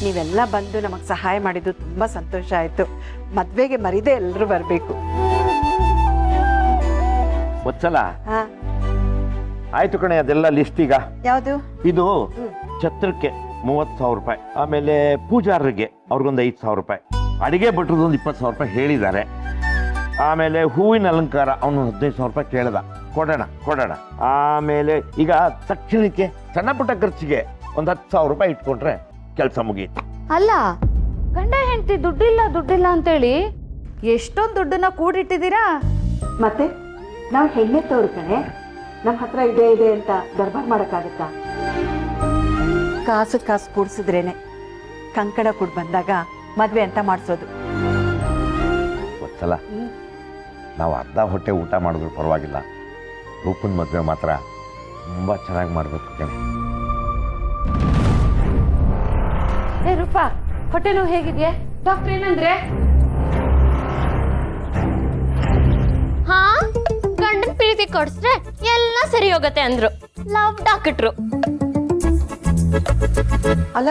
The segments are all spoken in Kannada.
ನೀವೆಲ್ಲ ಬಂದು ನಮಗೆ ಸಹಾಯ ಮಾಡಿದ್ದು ತುಂಬ ಸಂತೋಷ ಆಯಿತು. ಮದುವೆಗೆ ಮರಿದೇ ಎಲ್ಲರೂ ಬರಬೇಕು. ವತ್ಸಲ, ಹಾಂ ಆಯ್ತು ಕಣೆ, ಅದೆಲ್ಲ ಲಿಸ್ಟ್ ಈಗ. ಯಾವುದು? ಇದು ಛತ್ರಕ್ಕೆ 30,000 ರೂಪಾಯಿ, ಆಮೇಲೆ ಪೂಜಾರರಿಗೆ ಅವ್ರಿಗೊಂದು 5,000 ರೂಪಾಯಿ, ಅಡಿಗೆ ಭಟ್ರದೊಂದು 20,000 ರೂಪಾಯಿ ಹೇಳಿದ್ದಾರೆ, ಆಮೇಲೆ ಹೂವಿನ ಅಲಂಕಾರ ಅವನು 15,000 ರೂಪಾಯಿ ಕೇಳ್ದ. ಕೊಡೋಣ. ಆಮೇಲೆ ಈಗ ತಕ್ಷಣಕ್ಕೆ ಸಣ್ಣ ಪುಟ್ಟ ಖರ್ಚಿಗೆ ಒಂದು 10,000 ರೂಪಾಯಿ ಇಟ್ಕೊಂಡ್ರೆ ಕೆಲಸ ಮುಗಿಯಿತು. ಅಲ್ಲ, ಗಂಡ ಹೆಂಡತಿ ದುಡ್ಡಿಲ್ಲ ಅಂತೇಳಿ ಎಷ್ಟೊಂದು ದುಡ್ಡನ್ನ ಕೂಡಿಟ್ಟಿದ್ದೀರಾ? ಮತ್ತೆ ನಾವು ಹೆಣ್ಣೆ ತೋರು ಕಣೆ, ನಮ್ಮ ಹತ್ರ ಇದೆ ಅಂತ ದರ್ಬಾರ್ ಮಾಡೋಕ್ಕಾಗತ್ತಾ? ಕಾಸು ಕೂಡಿಸಿದ್ರೇನೆ ಕಂಕಣ ಕೂಡ ಬಂದಾಗ ಮದ್ವೆ ಅಂತ ಮಾಡಿಸೋದು. ಗೊತ್ತಲ್ಲ, ನಾವು ಅರ್ಧ ಹೊಟ್ಟೆ ಊಟ ಮಾಡಿದ್ರು ಪರವಾಗಿಲ್ಲ, ರೂಪನ ಮದುವೆ ಮಾತ್ರ ತುಂಬ ಚೆನ್ನಾಗಿ ಮಾಡಬೇಕು ಕಣೆ. ಏ ರೂಪಾ, ಹೊಟ್ಟೆ ನೋವು ಹೇಗಿದೆಯಾ? ಡಾಕ್ಟರ್ ಏನಂದ್ರೆ? ಹಾ, ಗಂಡನ ಪ್ರೀತಿ ಕೊಡ್ಸ್ರೆ ಎಲ್ಲ ಸರಿ ಹೋಗತ್ತೆ ಅಂದ್ರು. Love doctor. ಅಲ್ಲ,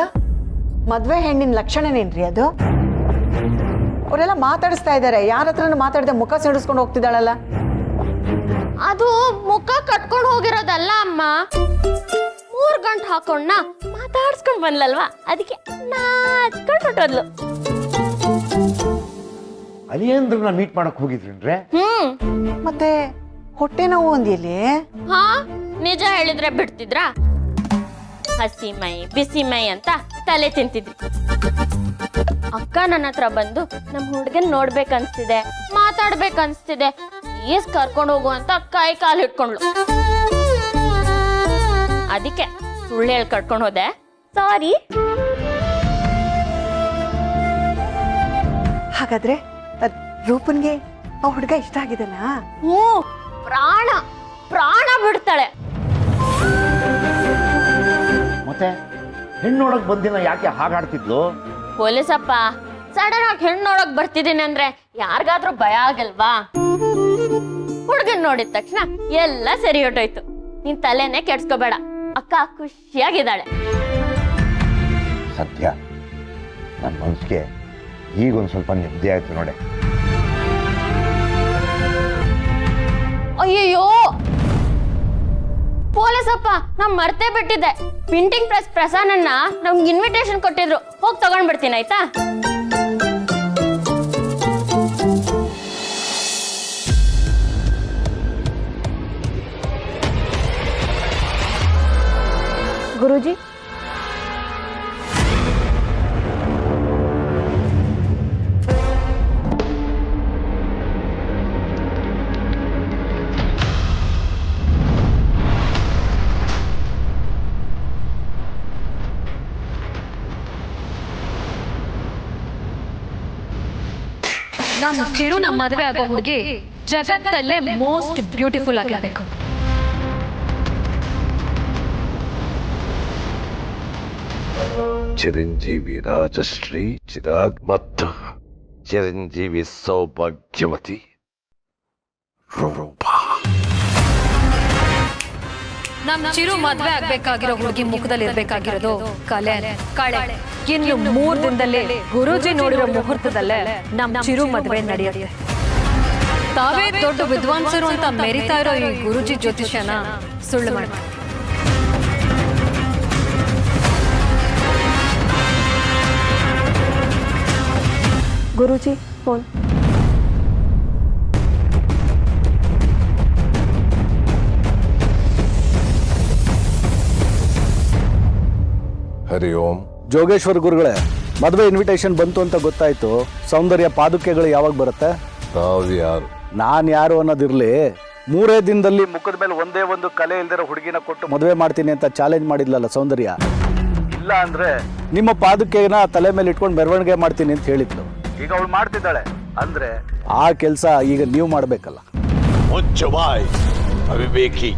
ಮದ್ವೆ ಹೆಣ್ಣಿನ ಲಕ್ಷಣನೇನ್ರಿ ಅದು? ಅವರೆಲ್ಲ ಮಾತಾಡಿಸ್ತಾ ಇದ್ದಾರೆ, ಯಾರ ಹತ್ರನೂ ಮಾತಾಡದೆ ಮುಖ ಸಿಡಿಸ್ಕೊಂಡು ಹೋಗ್ತಿದ್ದಾಳಲ್ಲ. ಅದು ಮುಖ ಕಟ್ಕೊಂಡು ಹೋಗಿರೋದಲ್ಲ ಅಮ್ಮ, 3 ಗಂಟೆ ಹಾಕೊಂಡ ಮಾತಾಡ್ಸ್ಕೊಂಡ್ ಬಂದ್ಲಲ್ವಾ, ಅದಕ್ಕೆ ನಾಚ್ಕೊಂಡ್ ಹೊಟ್ಟೋದ್ಲು. ಅಲಿಯಂದ್ರನ್ನ ಮೀಟ್ ಮಾಡಕ್ ಹೋಗಿದ್ರೇನ್ರೆ? ಮತ್ತೆ ಹೊಟ್ಟೆ ನೋವು ಒಂದಿಲ್ಲಿ? ಹಾ, ನಿಜ ಹೇಳಿದ್ರೆ ಬಿಡ್ತಿದ್ರ? ಹಸಿ ಮೈ ಬಿಸಿ ಮೈ ಅಂತ ತಲೆ ತಿಂತಿದ್ರಿ. ಅಕ್ಕ ನನ್ನ ಹತ್ರ ಬಂದು ನಮ್ ಹುಡ್ಗನ್ ನೋಡ್ಬೇಕನ್ಸ್ತಿದೆ, ಮಾತಾಡ್ಬೇಕನ್ಸ್ತಿದೆ, ಪ್ಲೀಸ್ ಕರ್ಕೊಂಡು ಹೋಗು ಅಂತ ಕೈ ಕಾಲು ಹಿಡ್ಕೊಂಡ್ಲು. ಅದಕ್ಕೆ ಸುಳ್ಳು ಹೇಳಿ ಕರ್ಕೊಂಡು ಹೋದೆ, ಸಾರಿ. ಹಾಗಾದ್ರೆ ರೂಪನ್ಗೆ ಆ ಹುಡುಗ ಇಷ್ಟ ಆಗಿದನಾ? ಪ್ರಾಣ ಬಿಡ್ತಾಳೆ. ಮತ್ತೆ ಹೆಣ್ಣು ನೋಡಕ್ ಬಂದಿನ ಯಾಕೆ ಹಾಗಾಡ್ತಿದ್ಲು? ಪೊಲೀಸಪ್ಪ, ಸಡನ್ ಆಗಿ ಹೆಣ್ಣು ನೋಡಕ್ ಬರ್ತಿದ್ದೀನಿ ಅಂದ್ರೆ ಯಾರಿಗಾದ್ರೂ ಭಯ ಆಗಲ್ವಾ? ಹುಡ್ಗನ್ ನೋಡಿದ ತಕ್ಷಣ ಎಲ್ಲ ಸರಿ ಹೊಟ್ಟೋಯ್ತು. ನೀನ್ ತಲೆನೇ ಕೆಡ್ಸ್ಕೋಬೇಡ, ಅಕ್ಕ ಖುಷಿಯಾಗಿದ್ದಾಳೆ. ಸತ್ಯ, ನನ್ನ ಮನ್ಸಿಗೆ ಈಗೊಂದು ಸ್ವಲ್ಪ ನೆಮ್ಮದಿ ಆಯ್ತು ನೋಡಿ. ಅಯ್ಯಯ್ಯೋ ಪೊಲೀಸಪ್ಪ, ನಾವ್ ಮರ್ತೇ ಬಿಟ್ಟಿದ್ದೆ. ಪ್ರಿಂಟಿಂಗ್ ಪ್ರೆಸ್ ಪ್ರಸಾದನ್ನ ನಮ್ಗೆ ಇನ್ವಿಟೇಷನ್ ಕೊಟ್ಟಿದ್ರು, ಹೋಗಿ ತಗೊಂಡ್ಬಿಡ್ತೀನಿ ಆಯ್ತಾ? ಗುರೂಜಿ, ನಮ್ಮ ಚಿರು ನಮ್ಮ ಮದುವೆ ಆಗೋ ಹುಡುಗಿ ಜಗತ್ತಲ್ಲೇ ಮೋಸ್ಟ್ ಬ್ಯೂಟಿಫುಲ್ ಆಗಿರಬೇಕು. ಚಿರಂಜೀವಿ ರಾಜಶ್ರೀ ಚಿರಾಗ್ ಮತ್ತು ಚಿರಂಜೀವಿ ಸೌಭಾಗ್ಯವತಿ ರೂಪಾ. ನಮ್ಮ ಚಿರು ಮದುವೆ ಆಗ್ಬೇಕಾಗಿರೋ ಹುಡುಗಿ ಮುಖದಲ್ಲಿ ಇರ್ಬೇಕಾಗಿರೋದು ಕಲೆ ಕಳೆ. ಇನ್ನು 3 ದಿನದಲ್ಲಿ ಗುರೂಜಿ ನೋಡಿರೋ ಮುಹೂರ್ತದಲ್ಲೇ ನಮ್ಮ ಚಿರು ಮದುವೆ ನಡೆಯುತ್ತೆ. ತಾವೇ ದೊಡ್ಡ ವಿದ್ವಾಂಸರು ಅಂತ ಮೆರಿತಾ ಇರೋ ಈ ಗುರೂಜಿ ಜ್ಯೋತಿಷ್ಯನ ಸುಳ್ಳು ಮಾಡಿ. ಗುರೂಜಿ ಫೋನ್. ಹರಿ ಓಂ. ಜೋಗೇಶ್ವರ ಗುರುಗಳೇ, ಮದುವೆ ಇನ್ವಿಟೇಷನ್ ಬಂತು ಅಂತ ಗೊತ್ತಾಯ್ತು. ಸೌಂದರ್ಯ ಪಾದುಕೆಗಳು ಯಾವಾಗ ಬರುತ್ತೆ? ತಾವ್ಯಾರು? ನಾನು ಯಾರು ಅನ್ನೋದಿರ್ಲಿ, 3 ದಿನದಲ್ಲಿ ಮುಖದ ಮೇಲೆ ಒಂದೇ ಒಂದು ಕಲೆ ಇಲ್ದಿರೋ ಹುಡುಗಿನ ಕೊಟ್ಟು ಮದುವೆ ಮಾಡ್ತೀನಿ ಅಂತ ಚಾಲೆಂಜ್ ಮಾಡಿದ್ಲಲ್ಲ ಸೌಂದರ್ಯ. ಇಲ್ಲ ಅಂದ್ರೆ ನಿಮ್ಮ ಪಾದುಕೆನ ತಲೆ ಮೇಲೆ ಇಟ್ಕೊಂಡು ಮೆರವಣಿಗೆ ಮಾಡ್ತೀನಿ ಅಂತ ಹೇಳಿದ್ಲು. ಈಗ ಅವಳು ಮಾಡ್ತಿದ್ದಾಳೆ ಅಂದ್ರೆ ಆ ಕೆಲಸ ಈಗ ನೀವು ಮಾಡ್ಬೇಕಲ್ಲ. ಮುಚ್ಚವಾಯ್ ಅವಿವೇಕಿ,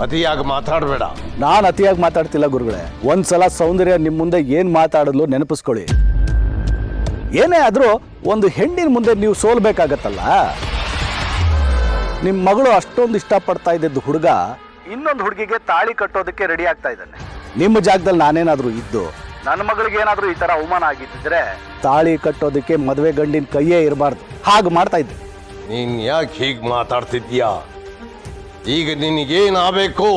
ಅತಿಯಾಗಿ ಮಾತಾಡಬೇಡ. ನಾನು ಅತಿಯಾಗಿ ಮಾತಾಡ್ತಿಲ್ಲ ಗುರುಗಳೇ. ಒಂದ್ಸಲ ಸೌಂದರ್ಯ ನಿಮ್ಮ ಮುಂದೆ ಏನ್ ಮಾತಾಡಲು ನೆನಪಿಸ್ಕೊಳ್ಳಿ. ಏನೇ ಆದ್ರೂ ಒಂದು ಹೆಣ್ಣಿನ ಮುಂದೆ ನೀವು ಸೋಲ್ಬೇಕಾಗತ್ತಲ್ಲ. ನಿಮ್ಮ ಮಗಳು ಅಷ್ಟೊಂದು ಇಷ್ಟಪಡ್ತಾ ಇದ್ದಿದ್ದು ಹುಡುಗ ಇನ್ನೊಂದು ಹುಡುಗಿಗೆ ತಾಳಿ ಕಟ್ಟೋದಕ್ಕೆ ರೆಡಿ ಆಗ್ತಾ ಇದ್ದಾನೆ. ನಿಮ್ಮ ಜಾಗದಲ್ಲಿ ನಾನೇನಾದ್ರೂ ಇದ್ದು ನನ್ನ ಮಗಳಿಗೆ ಏನಾದರೂ ಈ ಥರ ಅವಮಾನ ಆಗಿದ್ದಿದ್ರೆ ತಾಳಿ ಕಟ್ಟೋದಕ್ಕೆ ಮದುವೆ ಗಂಡಿನ ಕೈಯೇ ಇರಬಾರ್ದು. ಹಾಗೆ ಮಾಡ್ತಾ ಇದ್ದೆ. ನೀನ್ ಯಾಕೆ ಹೀಗೆ ಮಾತಾಡ್ತಿದ್ಯಾ? ಈಗ ನಿನಗೇನಾಗಬೇಕು?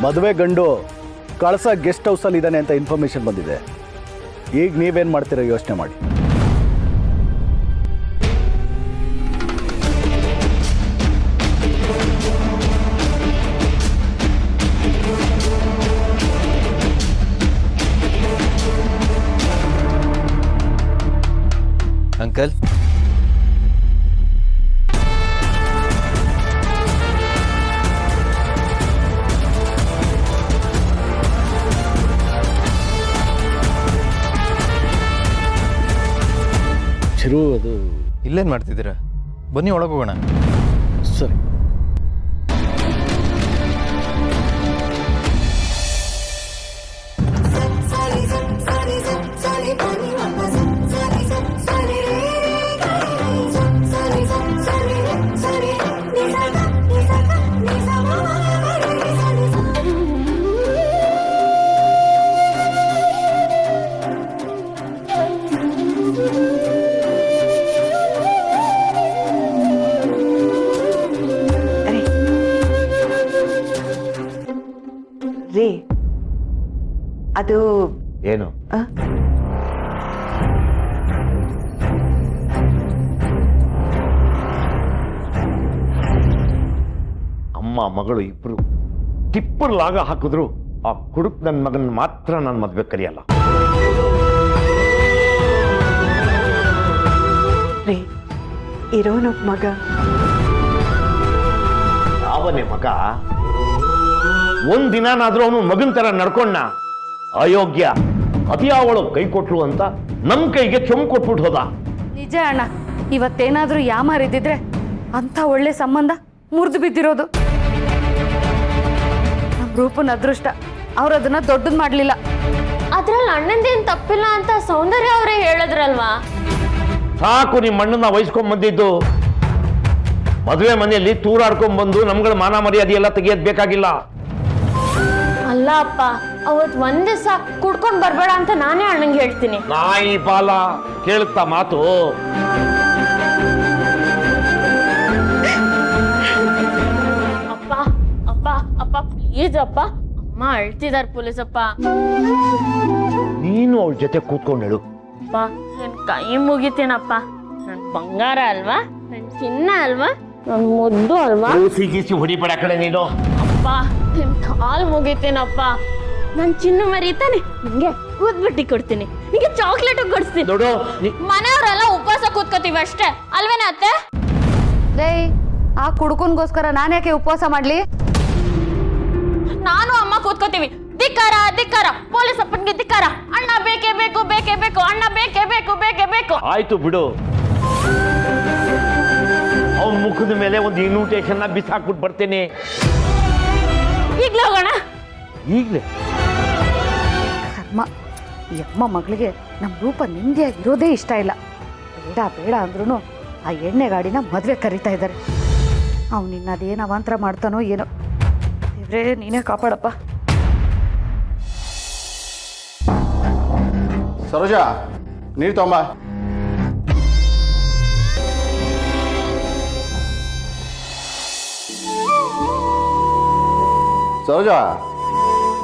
ಮದುವೆ ಗಂಡು ಕಳಸ ಗೆಸ್ಟ್ ಹೌಸಲ್ಲಿ ಇದ್ದಾನೆ ಅಂತ ಇನ್ಫಾರ್ಮೇಶನ್ ಬಂದಿದೆ. ಈಗ ನೀವೇನು ಮಾಡ್ತೀರೋ ಯೋಚನೆ ಮಾಡಿ. ಅಂಕಲ್, ಚಿರು, ಅದು ಇಲ್ಲೇನು ಮಾಡ್ತಿದ್ದೀರಾ? ಬನ್ನಿ ಒಳಗೆ ಹೋಗೋಣ. ಸರಿ. ರೀ, ಅದು ಏನು? ಆ? ಅಮ್ಮ ಮಗಳು ಇಬ್ರು ಟಿಪ್ಪರ್ ಲಾಗ ಹಾಕಿದ್ರು ಆ ಕುಡುಕ್ ನನ್ನ ಮಗನ ಮಾತ್ರ ನನ್ನ ಮದ್ವೆ ಕರಿಯಲ್ಲ. ರೀ, ಇರೋನು ಮಗ ಯಾವನೇ ಮಗ? ಒಂದಿನಾದ್ರೂ ಅವನು ಮಗನ ತರ ನಡ್ಕೊಂಡ. ಅಯೋಗ್ಯ, ಅತಿಯಾವಳು ಕೈ ಕೊಟ್ರು ಅಂತ ನಮ್ ಕೈಗೆ ಚೊಂಬು ಕೊಟ್ಬಿಟ್ಟು ಹೋದ. ನಿಜ ಅಣ್ಣ, ಇವತ್ತೇನಾದ್ರೂ ಯಾಮಾರಿದ್ದಿದ್ರೆ ಅಂತ ಒಳ್ಳೆ ಸಂಬಂಧ ಮುರಿದು ಬಿದ್ದಿರೋದು. ನಮ್ಮ ರೂಪನ ಅದೃಷ್ಟ, ಅವ್ರು ಅದನ್ನ ದೊಡ್ಡದ್ ಮಾಡ್ಲಿಲ್ಲ. ಅದ್ರಲ್ಲಿ ಅಣ್ಣಂದೇನ್ ತಪ್ಪಿಲ್ಲ ಅಂತ ಸೌಂದರ್ಯ ಅವರೇ ಹೇಳಿದ್ರಲ್ವಾ? ಸಾಕು ನಿಮ್ಮ ಅಣ್ಣನ ವಹಿಸ್ಕೊಂಡ್ ಬಂದಿದ್ದು. ಮದುವೆ ಮನೆಯಲ್ಲಿ ತೂರಾಡ್ಕೊಂಡ್ ಬಂದು ನಮ್ಗಳ ಮಾನ ಮರ್ಯಾದೆ ಎಲ್ಲ ತೆಗಿಯೋದ್ ಬೇಕಾಗಿಲ್ಲ. ಅಲ್ಲ ಅಪ್ಪ, ಅವತ್ ಒಂದ್ ದಿವಸ ಕುಡ್ಕೊಂಡ್ ಬರ್ಬೇಡ ಅಂತ ನಾನೇ ಅಣ್ಣಂಗೆ ಹೇಳ್ತೀನಿ. ನಾಯಿ ಬಾಲ ಕೇಳುತ್ತಾ ಮಾತು? ಅಪ್ಪ ಅಪ್ಪ ಅಪ್ಪ ಪ್ಲೀಸ್ ಅಪ್ಪ, ಅಮ್ಮ ಅಳ್ತಿದಾರ ಪೊಲೀಸ್ ಅಪ್ಪ. ನೀನು ಅವಳ ಜೊತೆ ಕೂತ್ಕೊಂಡು ಹೇಳು. ಅಪ್ಪ ನನ್ ಕೈ ಮುಗಿತೀನಪ್ಪ. ನನ್ ಬಂಗಾರ ಅಲ್ವಾ, ನನ್ ಚಿನ್ನ ಅಲ್ವಾ, ನನ್ ಮುದ್ದು ಅಲ್ವಾ. ಸಿಗಿಸಿ ಹೊಡಿಬೇಡ ಕಡೆ ನೀನು. ಅಪ್ಪ ನಿನ್ ಕಾಲ್ ಮುಗಿತೀನಪ್ಪ. ನನ್ ಚಿನ್ನ ಮರೀತಾನೆ, ನಿಂಗೆ ಕೂದ್ಬಿಟ್ಟಿ ಕೊಡ್ತೀನಿ, ನಿಂಗೆ ಚಾಕ್ಲೇಟ್ ಕೊಡಿಸ್ತೀನಿ. ನೋಡು, ಮನೆಯವರೆಲ್ಲ ಉಪವಾಸ ಕೂತ್ಕೋತೀವಿ ಅಷ್ಟೇ ಅಲ್ವೇನ ಅತ್ತೆ? ಲೇ, ಆ ಕುಡ್ಕನ್ಗೋಸ್ಕರ ನಾನ್ಯಾಕೆ ಉಪವಾಸ ಮಾಡ್ಲಿ? ನಾನು ಅಮ್ಮ ಕೂತ್ಕೋತೀವಿ. ಧಿಕ್ಕಾರ ಧಿಕ್ಕಾರ, ಪೊಲೀಸ್ ಅಪ್ಪನ್ಗೆ ಧಿಕ್ಕಾರ. ಅಣ್ಣ ಬೇಕೇ ಬೇಕು, ಬೇಕೇ ಬೇಕು, ಅಣ್ಣ ಬೇಕೇ ಬೇಕು, ಬೇಕೇ ಬೇಕು. ಆಯ್ತು ಬಿಡು. ಅವನ ಮುಖದ ಮೇಲೆ ಒಂದು ಇನ್ವಿಟೇಷನ್ ಬಿಸಾಕ್ಬಿಟ್ಟು ಬರ್ತೇನೆ. ಈಗ್ಲೇ ಹೋಗೋಣ. ಈಗ್ಲೇ? ಕರ್ಮ, ಈ ಅಮ್ಮ ಮಗಳಿಗೆ ನಮ್ಮ ರೂಪ ನೆಮ್ಮದಿಯಾಗಿರೋದೇ ಇಷ್ಟ ಇಲ್ಲ. ಬೇಡ ಬೇಡ ಅಂದ್ರೂ ಆ ಎಣ್ಣೆ ಗಾಡಿನ ಮದುವೆ ಕರೀತಾ ಇದ್ದಾರೆ. ಅವನಿನ್ನ ಅದೇನು ಅವಾಂತರ ಮಾಡ್ತಾನೋ ಏನೋ. ದೇವ್ರೇ ನೀನೇ ಕಾಪಾಡಪ್ಪ. ಸರೋಜಾ, ನೀರು ತಗೊಂಬ. ಸರೋಜಾ,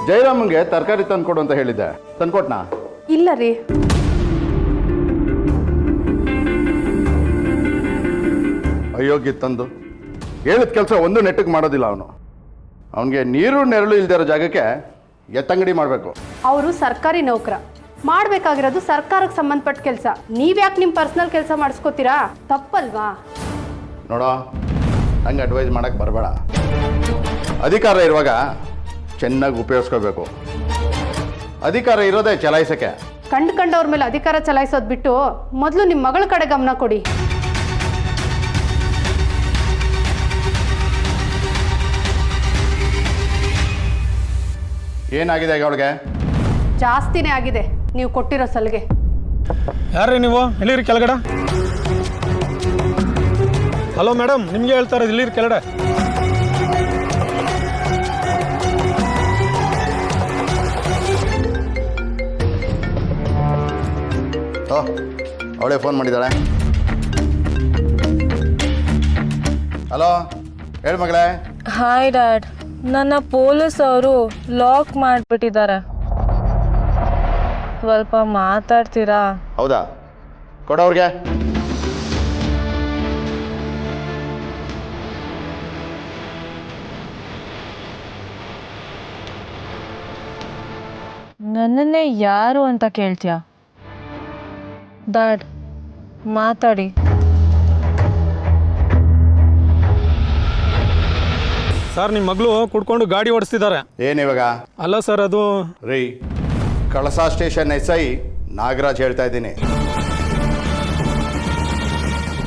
ಜಯರಾಮಂಗೆ ತರಕಾರಿ ತಂದ್ಕೊಡು ಅಂತ ಹೇಳಿದ್ದೆ, ತಂದ್ಕೊಟ್ನಾ? ಇಲ್ಲ ರೀ. ಅಯೋಗ್ಯ ತಂದು ಹೇಳಿದ ಕೆಲಸ ಒಂದು ನೆಟ್ಟಿಗೆ ಮಾಡೋದಿಲ್ಲ ಅವನು. ಅವನಿಗೆ ನೀರು ನೆರಳು ಇಲ್ದಿರೋ ಜಾಗಕ್ಕೆ ಎತ್ತಂಗಡಿ ಮಾಡಬೇಕು. ಅವರು ಸರ್ಕಾರಿ ನೌಕರ, ಮಾಡಬೇಕಾಗಿರೋದು ಸರ್ಕಾರಕ್ಕೆ ಸಂಬಂಧಪಟ್ಟ ಕೆಲಸ. ನೀವ್ಯಾಕೆ ನಿಮ್ಮ ಪರ್ಸ್ನಲ್ ಕೆಲಸ ಮಾಡಿಸ್ಕೋತೀರಾ? ತಪ್ಪಲ್ವಾ? ನೋಡೋ, ಹಂಗೆ ಅಡ್ವೈಸ್ ಮಾಡೋಕ್ಕೆ ಬರಬೇಡ. ಅಧಿಕಾರ ಇರುವಾಗ ಚೆನ್ನಾಗಿ ಉಪಯೋಗಿಸ್ಕೋಬೇಕು. ಅಧಿಕಾರ ಇರೋದೇ ಚಲಾಯಿಸೋಕ್ಕೆ. ಕಂಡವ್ರ ಮೇಲೆ ಅಧಿಕಾರ ಚಲಾಯಿಸೋದು ಬಿಟ್ಟು ಮೊದಲು ನಿಮ್ಮ ಮಗಳ ಕಡೆ ಗಮನ ಕೊಡಿ. ಏನಾಗಿದೆ ಈಗ ಅವಳಿಗೆ? ಜಾಸ್ತಿನೇ ಆಗಿದೆ ನೀವು ಕೊಟ್ಟಿರೋ ಸಲಿಗೆ. ಯಾರ್ರೀ ನೀವು? ಇಲ್ಲಿರಿ ಕೆಳಗಡೆ. ಹಲೋ ಮೇಡಮ್, ನಿಮಗೆ ಹೇಳ್ತಾರೆ, ಇಲ್ಲಿರಿ ಕೆಳಗಡೆ. ಓ ಅವಳೇ ಫೋನ್ ಮಾಡಿದ್ದಾಳೆ. ಹಲೋ, ಹೇಳಿ ಮಗಳೇ. ಹಾಯ್ ಡ್ಯಾಡ್, ನನ್ನ ಪೊಲೀಸ್ ಅವರು ಲಾಕ್ ಮಾಡಿಬಿಟ್ಟಿದ್ದಾರೆ. ಸ್ವಲ್ಪ ಮಾತಾಡ್ತೀರಾ? ಹೌದಾ, ಕೊಡೋವ್ರಿಗೆ. ನನ್ನನ್ನೇ ಯಾರು ಅಂತ ಕೇಳ್ತೀಯಾ? ಡ್ಯಾಡ್, ಮಾತಾಡಿ. ಸರ್, ನಿಮ್ಮ ಮಗಳು ಕುಡ್ಕೊಂಡು ಗಾಡಿ ಓಡಿಸ್ತಿದ್ದಾರೆ. ಏನಿವಾಗ? ಅಲ್ಲ ಸರ್, ಅದು ರೀ, ಕಳಸಾ ಸ್ಟೇಷನ್ SI ನಾಗರಾಜ್ ಹೇಳ್ತಾ ಇದ್ದೀನಿ.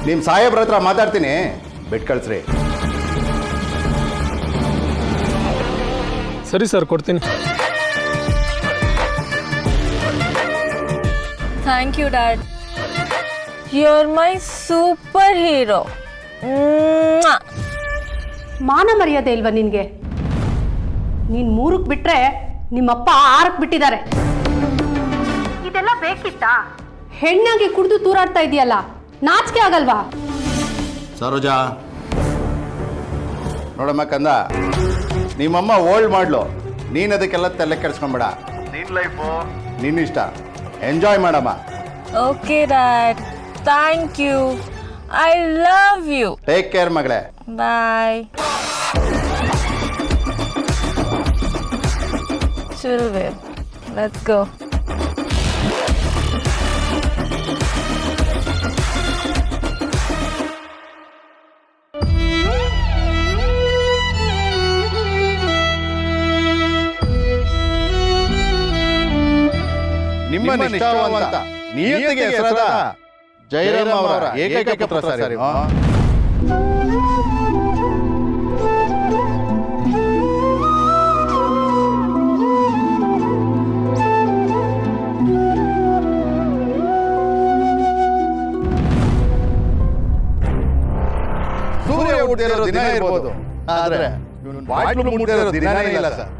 ನಿಮ್ಮ ಸಾಹೇಬ್ರ ಹತ್ರ ಮಾತಾಡ್ತೀನಿ, ಬಿಟ್ಟು ಕಳಿಸ್ರಿ. ಸರಿ ಸರ್, ಕೊಡ್ತೀನಿ. Thank you dad, you are my superhero. ಮಾನ ಮರ್ಯಾದೆ ಇಲ್ವಾ ನಿನಗೆ? ನೀನು 3ಕ್ಕೆ ಬಿಟ್ಟರೆ ನಿಮ್ಮಪ್ಪ 6ಕ್ಕೆ ಬಿಟ್ಟಿದ್ದಾರೆ. ಇದೆಲ್ಲ ಬೇಕಿತ್ತಾ? ಹೆಣ್ಣಾಗಿ ಕುಡಿದು ತೂರಾಡ್ತಾ ಇದೆಯಲ್ಲ, ನಾಚಿಕೆ ಆಗಲ್ವಾ? ಸರೋಜಾ, ನೋಡಮ್ಮ ಕಂದ, ನಿಮ್ಮಮ್ಮ ಓಲ್ಡ್ ಮಾಡ್ಲು, ನೀನು ಅದಕ್ಕೆಲ್ಲ ತಲೆ ಕೆಡಿಸ್ಕೊಂಬೇಡ. ನಿನ್ನ ಲೈಫು ನಿನ್ನಿಷ್ಟ, ಎಂಜಾಯ್ ಮಾಡಮ್ಮ. Okay dad, thank you, I love you. Take care ಮಗಳೇ. ಬಾಯ್. Chilwell, let's go. ನಿಮ್ಮ ನಿಷ್ಠಾವಂತ ನಿಯತಿಗೆ ಹೆಸರಾದ ಜಯರಾಮ್ ಅವರ ಏಕೈಕ ಪುತ್ರ ಸರ್ ಇವ. ಸೂರ್ಯ ಹುಟ್ಟಿರೋ ದಿನ ಇರ್ಬೋದು, ಆದ್ರೆ ಬಾಟ್ಲು ಮುಟ್ಟಿರೋ ದಿನನೇ ಇಲ್ಲ ಸರ್.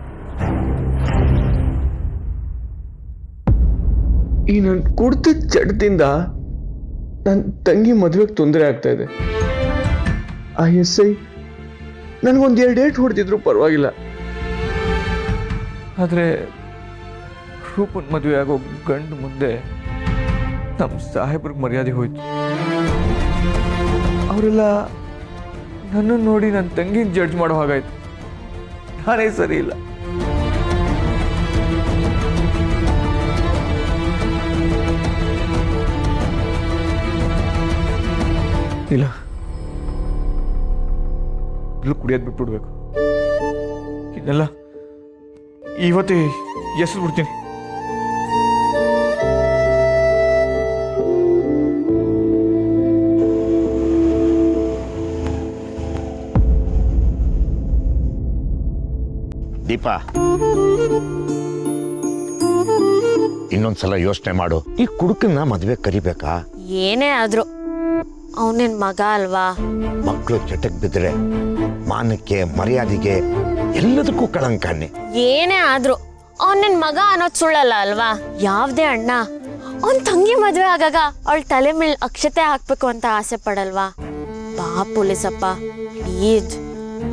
ಈ ನನ್ನ ಕುಡ್ತಿದ್ದ ಚಟದಿಂದ ನನ್ನ ತಂಗಿ ಮದುವೆಗೆ ತೊಂದರೆ ಆಗ್ತಾ ಇದೆ. ಆ SI ನನಗೊಂದು 2 ಡೇಟ್ ಹೊಡೆದಿದ್ರು ಪರವಾಗಿಲ್ಲ, ಆದರೆ ರೂಪನ್ ಮದುವೆ ಆಗೋ ಗಂಡು ಮುಂದೆ ನಮ್ಮ ಸಾಹೇಬ್ರಿಗೆ ಮರ್ಯಾದೆ ಹೋಯ್ತು. ಅವರೆಲ್ಲ ನನ್ನನ್ನು ನೋಡಿ ನನ್ನ ತಂಗಿನ ಜಡ್ಜ್ ಮಾಡೋ ಹಾಗಾಯ್ತು. ನಾನೇ ಸರಿ ಇಲ್ಲ. ಇಲ್ಲ, ಇಲ್ಲೂ ಕುಡಿಯೋದು ಬಿಟ್ಬಿಡ್ಬೇಕು. ಇದೆಲ್ಲ ಇವತ್ತೇ ಎಸೆದು ಬಿಡ್ತೀನಿ. ದೀಪ, ಇನ್ನೊಂದ್ಸಲ ಯೋಚನೆ ಮಾಡು. ಈ ಕುಡುಕನ್ನ ಮದ್ವೆ ಕರಿಬೇಕಾ? ಏನೇ ಆದ್ರೂ ಅವನಿನ್ ಮಗ ಅಲ್ವಾ? ಮಕ್ಕಳು ಚಟಕ್ ಬಿದ್ರೆ ಮಾನಕ್ಕೆ, ಮರ್ಯಾದೆಗೆ, ಎಲ್ಲದಕ್ಕೂ ಕಳಂಕನೆ. ಏನೇ ಆದ್ರೂ ಅವನಿನ್ ಮಗ ಅನ್ನೋದು ಸುಳ್ಳಲ್ಲ ಅಲ್ವಾ? ಯಾವ್ದೇ ಅಣ್ಣ ಅವನ್ ತಂಗಿ ಮದ್ವೆ ಆಗಾಗ ಅವಳ ತಲೆ ಮೇಲೆ ಅಕ್ಷತೆ ಹಾಕ್ಬೇಕು ಅಂತ ಆಸೆ ಪಡಲ್ವಾ? ಬಾ ಪೊಲೀಸಪ್ಪ ಪ್ಲೀಸ್.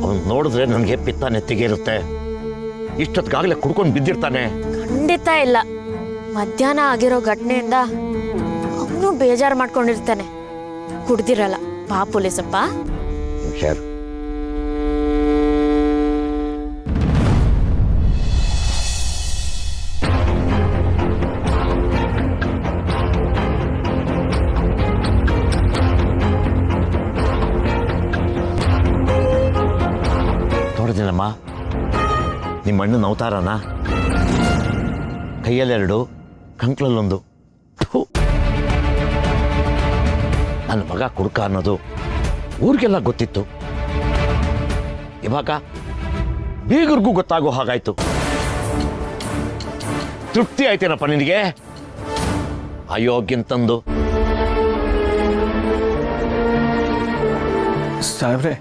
ಅವ್ನು ನೋಡಿದ್ರೆ ನನಗೆ ಪಿತ್ತ ನೆತ್ತಿಗೆ ಇರುತ್ತೆ. ಇಷ್ಟೊತ್ತಿಗಾಗಲೇ ಕುಡ್ಕೊಂಡು ಬಿದ್ದಿರ್ತಾನೆ. ಖಂಡಿತ ಇಲ್ಲ, ಮಧ್ಯಾಹ್ನ ಆಗಿರೋ ಘಟನೆಯಿಂದ ಅವನು ಬೇಜಾರು ಮಾಡ್ಕೊಂಡಿರ್ತಾನೆ. ಕುಡ್ದಿರಲ್ಲ. ಬಾ ಪೊಲೀಸಪ್ಪ. ಹುಷಾರ್. ನೋಡಿದೇನಮ್ಮ ನಿಮ್ಮ ಅಣ್ಣನ ಅವತಾರನ? ಕೈಯಲ್ಲೆರಡು, ಕಂಕ್ಳಲ್ಲೊಂದು. ನನ್ನ ಮಗ ಕುಡುಕ ಅನ್ನೋದು ಊರಿಗೆಲ್ಲ ಗೊತ್ತಿತ್ತು. ಇವಾಗ ಬೀಗರಿಗೂ ಗೊತ್ತಾಗೋ ಹಾಗಾಯ್ತು. ತೃಪ್ತಿ ಆಯ್ತೇನಪ್ಪ ನಿನಗೆ? ಅಯೋಗ್ಯಂತಂದು. ಸಾಹೇಬ್ರೆ,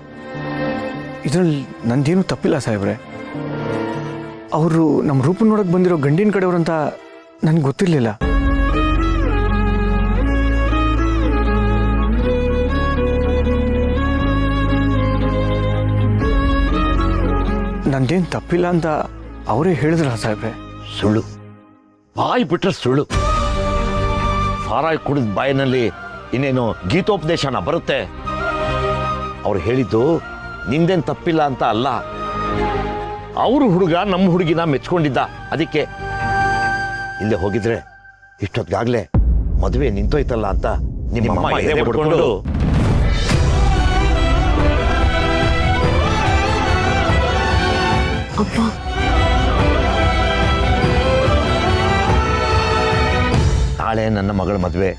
ಇದರಲ್ಲಿ ನಂದೇನು ತಪ್ಪಿಲ್ಲ ಸಾಹೇಬ್ರೆ. ಅವರು ನಮ್ಮ ರೂಪ ನೋಡಕ್ಕೆ ಬಂದಿರೋ ಗಂಡಿನ ಕಡೆಯವ್ರಂತ ನನಗೆ ಗೊತ್ತಿರಲಿಲ್ಲ. ನಂದೇನು ತಪ್ಪಿಲ್ಲ ಅಂತ ಅವರೇ ಹೇಳಿದ್ರ ಸಾಹೇಬ್ರೆ. ಸುಳ್ಳು, ಬಾಯಿ ಬಿಟ್ರೆ ಸುಳ್ಳು. ಸಾರಾಯಿ ಕುಡಿದ ಬಾಯಿನಲ್ಲಿ ಇನ್ನೇನು ಗೀತೋಪದೇಶನ ಬರುತ್ತೆ. ಅವ್ರು ಹೇಳಿದ್ದು ನಿಂದೇನು ತಪ್ಪಿಲ್ಲ ಅಂತ ಅಲ್ಲ, ಅವರು ಹುಡುಗ ನಮ್ಮ ಹುಡುಗಿನ ಮೆಚ್ಕೊಂಡಿದ್ದ, ಅದಕ್ಕೆ ಇಲ್ಲೇ ಹೋಗಿದ್ರೆ ಇಷ್ಟೊತ್ತಿಗಾಗ್ಲೇ ಮದುವೆ ನಿಂತೋಯ್ತಲ್ಲ ಅಂತ ನಿಮ್ಮಮ್ಮ ಎದೆ ಬಿಡ್ಕೊಂಡು ನಾಳೆ ನನ್ನ ಮಗಳ ಮದುವೆ,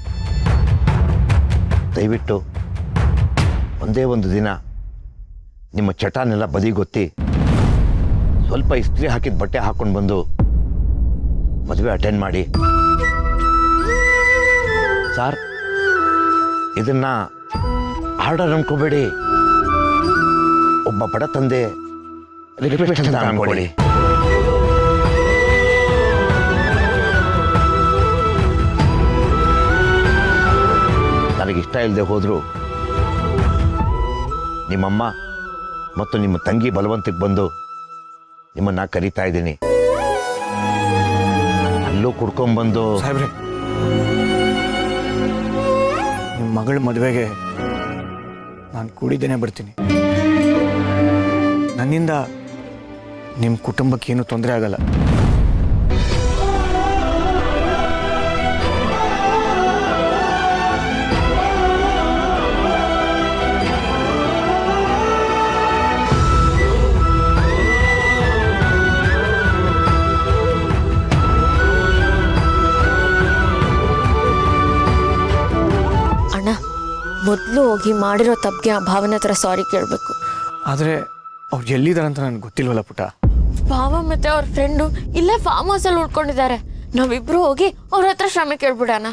ದಯವಿಟ್ಟು ಒಂದೇ ಒಂದು ದಿನ ನಿಮ್ಮ ಚಟಾನೆಲ್ಲ ಬದಿಗೊತ್ತಿ ಸ್ವಲ್ಪ ಇಸ್ತ್ರಿ ಹಾಕಿದ ಬಟ್ಟೆ ಹಾಕೊಂಡು ಬಂದು ಮದುವೆ ಅಟೆಂಡ್ ಮಾಡಿ. ಸರ್, ಇದನ್ನ ಆರ್ಡರ್ ಅನ್ಕೋಬೇಡಿ, ಒಬ್ಬ ಬಡ ತಂದೆ ರಿಕ್ವೆಸ್ಟ್ ಅಂತ ಅನ್ಕೊಳ್ಳಿ. ನನಗಿಷ್ಟ ಇಲ್ಲದೆ ಹೋದ್ರು ನಿಮ್ಮಮ್ಮ ಮತ್ತು ನಿಮ್ಮ ತಂಗಿ ಬಲವಂತಕ್ಕೆ ಬಂದು ನಿಮ್ಮನ್ನ ಕರೀತಾ ಇದ್ದೀನಿ. ಅಲ್ಲೂ ಕುಡ್ಕೊಂಡ್ಬಂದು ಸಾಹೇಬ್ರೆ, ನಿಮ್ಮ ಮಗಳ ಮದುವೆಗೆ ನಾನು ಕೂಡಿದ್ದೇನೆ ಬರ್ತೀನಿ. ನನ್ನಿಂದ ನಿಮ್ಮ ಕುಟುಂಬಕ್ಕೆ ಏನೂ ತೊಂದರೆ ಆಗಲ್ಲ. ಮೊದಲು ಹೋಗಿ ಮಾಡಿರೋ ತಪ್ಪಿಗೆ ಆ ಭಾವನೆ ಹತ್ರ ಸಾರಿ ಕೇಳಬೇಕು. ಆದರೆ ಅವ್ರು ಎಲ್ಲಿದ್ದಾರಂತ ನನಗೆ ಗೊತ್ತಿಲ್ವಲ್ಲ ಪುಟ್ಟ. ಭಾವ ಮತ್ತೆ ಅವ್ರ ಫ್ರೆಂಡು ಇಲ್ಲೇ ಫಾರ್ಮ್ ಹೌಸಲ್ಲಿ ಉಳ್ಕೊಂಡಿದ್ದಾರೆ. ನಾವಿಬ್ರು ಹೋಗಿ ಅವ್ರ ಹತ್ರ ಕ್ಷಮೆ ಕೇಳ್ಬಿಡೋಣ.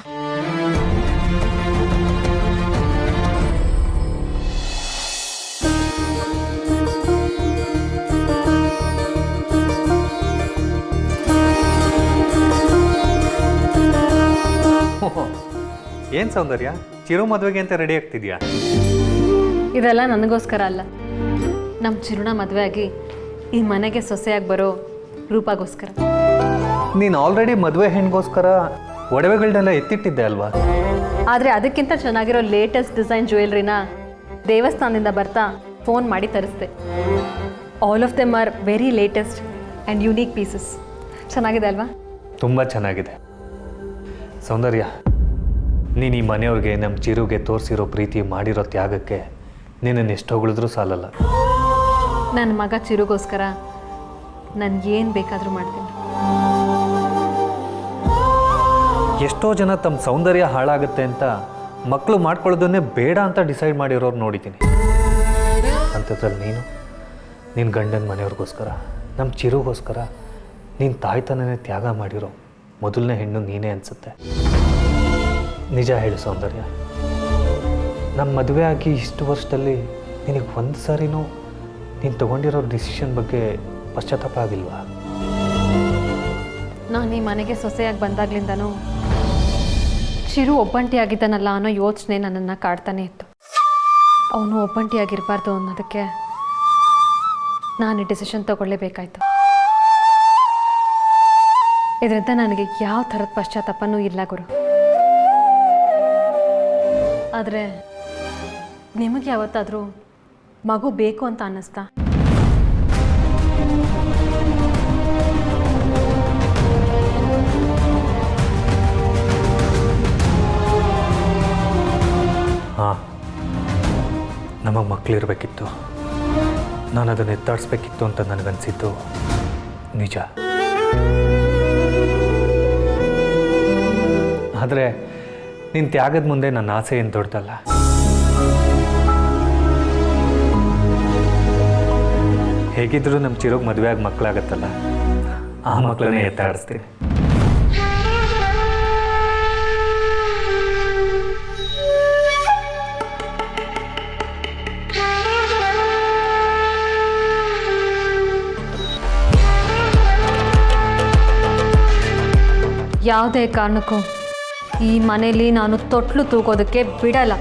ಏನು ಸೌಂದರ್ಯ, ಚಿರು ಮದುವೆಗೆ ಅಂತ ರೆಡಿ ಆಗ್ತಿದ್ಯಾ? ಇದೆಲ್ಲ ನನಗೋಸ್ಕರ ಅಲ್ಲ, ನಮ್ಮ ಚಿರುಣ ಮದುವೆ ಆಗಿ ಈ ಮನೆಗೆ ಸೊಸೆಯಾಗಿ ಬರೋ ರೂಪಾಗೋಸ್ಕರ. ನೀನು ಆಲ್ರೆಡಿ ಮದುವೆ ಹೆಣ್ಗೋಸ್ಕರ ಒಡವೆಗಳನ್ನೆಲ್ಲ ಎತ್ತಿಟ್ಟಿದ್ದೆ ಅಲ್ವಾ? ಆದರೆ ಅದಕ್ಕಿಂತ ಚೆನ್ನಾಗಿರೋ ಲೇಟೆಸ್ಟ್ ಡಿಸೈನ್ ಜ್ಯುವೆಲ್ರಿನ ದೇವಸ್ಥಾನದಿಂದ ಬರ್ತಾ ಫೋನ್ ಮಾಡಿ ತರಿಸ್ದೆ. All of them are very latest and unique pieces. ಚೆನ್ನಾಗಿದೆ ಅಲ್ವಾ? ತುಂಬ ಚೆನ್ನಾಗಿದೆ ಸೌಂದರ್ಯ. ನೀನು ಈ ಮನೆಯವ್ರಿಗೆ, ನಮ್ಮ ಚಿರುಗೆ ತೋರಿಸಿರೋ ಪ್ರೀತಿ, ಮಾಡಿರೋ ತ್ಯಾಗಕ್ಕೆ ನಿನ್ನನ್ನು ಎಷ್ಟು ಹೊಗಳಿದ್ರೂ ಸಾಲಲ್ಲ. ನನ್ನ ಮಗ ಚಿರುಗೋಸ್ಕರ ನನಗೇನು ಬೇಕಾದರೂ ಮಾಡ್ತೀನಿ. ಎಷ್ಟೋ ಜನ ತಮ್ಮ ಸೌಂದರ್ಯ ಹಾಳಾಗುತ್ತೆ ಅಂತ ಮಕ್ಕಳು ಮಾಡ್ಕೊಳ್ಳೋದನ್ನೇ ಬೇಡ ಅಂತ ಡಿಸೈಡ್ ಮಾಡಿರೋರು ನೋಡಿದ್ದೀನಿ. ಅಂಥದ್ರಲ್ಲಿ ನೀನು ನಿನ್ನ ಗಂಡನ ಮನೆಯವ್ರಿಗೋಸ್ಕರ, ನಮ್ಮ ಚಿರುಗೋಸ್ಕರ ನೀನು ತಾಯ್ತನೇ ತ್ಯಾಗ ಮಾಡಿರೋ ಮೊದಲನೇ ಹೆಣ್ಣು ನೀನೇ ಅನಿಸುತ್ತೆ. ನಿಜ ಹೇಳು ಸೌಂದರ್ಯ, ನಮ್ಮ ಮದುವೆ ಆಗಿ ಇಷ್ಟು ವರ್ಷದಲ್ಲಿ ನಿನಗೆ ಒಂದು ಸಾರಿನೂ ನೀನು ತೊಗೊಂಡಿರೋ ಡಿಸಿಷನ್ ಬಗ್ಗೆ ಪಶ್ಚಾತ್ತಾಪ ಆಗಿಲ್ವಾ? ನಾನು ಈ ಮನೆಗೆ ಸೊಸೆಯಾಗಿ ಬಂದಾಗ್ಲಿಂದನೂ ಚಿರು ಒಬ್ಬಂಟಿಯಾಗಿದ್ದಾನಲ್ಲ ಅನ್ನೋ ಯೋಚನೆ ನನ್ನನ್ನು ಕಾಡ್ತಾನೆ ಇತ್ತು. ಅವನು ಒಬ್ಬಂಟಿಯಾಗಿರಬಾರ್ದು ಅನ್ನೋದಕ್ಕೆ ನಾನು ಡಿಸಿಷನ್ ತಗೊಳ್ಳೇಬೇಕಾಯ್ತು. ಇದರಿಂದ ನನಗೆ ಯಾವ ಥರದ ಪಶ್ಚಾತ್ತಾಪನೂ ಇಲ್ಲ ಗುರು. ಆದರೆ ನಿಮಗೆ ಯಾವತ್ತಾದರೂ ಮಗು ಬೇಕು ಅಂತ ಅನ್ನಿಸ್ತಾ? ಹಾಂ, ನಮಗೆ ಮಕ್ಕಳಿರಬೇಕಿತ್ತು. ನಾನು ಅದನ್ನು ಎತ್ತಾಡಿಸ್ಬೇಕಿತ್ತು ಅಂತ ನನಗನ್ಸಿದ್ದು ನಿಜ. ಆದರೆ ನಿನ್ನ ತ್ಯಾಗದ ಮುಂದೆ ನನ್ನ ಆಸೆ ಏನು ದೊಡ್ಡದಲ್ಲ. ಹೇಗಿದ್ದರೂ ನಮ್ಮ ಚಿರೋಗ್ ಮದುವೆ ಆಗಿ ಮಕ್ಕಳಾಗತ್ತಲ್ಲ, ಆ ಮಕ್ಕಳನ್ನೇ ಎತ್ತಾಡಿಸ್ತೀನಿ. ಯಾವುದೇ ಕಾರಣಕ್ಕೂ ಈ ಮನೇಲಿ ನಾನು ತೊಟ್ಲು ತೂಗೋದಕ್ಕೆ ಬಿಡಲ್ಲ.